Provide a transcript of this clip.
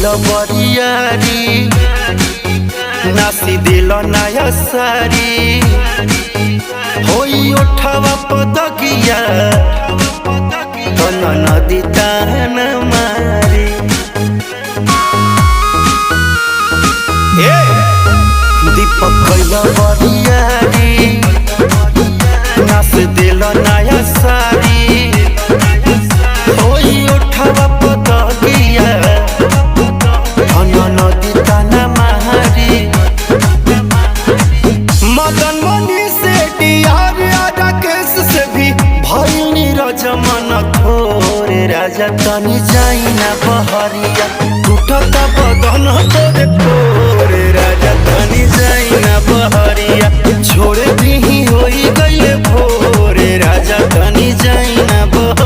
बरियारी नासी दिल नया सारी होई उठावा पदगिया तन नदी तान मारी दीपक बरियारी नास दिल नया सारी होई उठावा पदगिया तन नदी तान मारी मदन मनी से डियार राकेश से भी भइल नीरज मन थोर राजा तनी जाइना बहरिया टूटता बदन तोरे तोर राजा तनी जाइना बहरिया छोड़ दी होई गइले भोर राजा तनी जाइना बहरिया।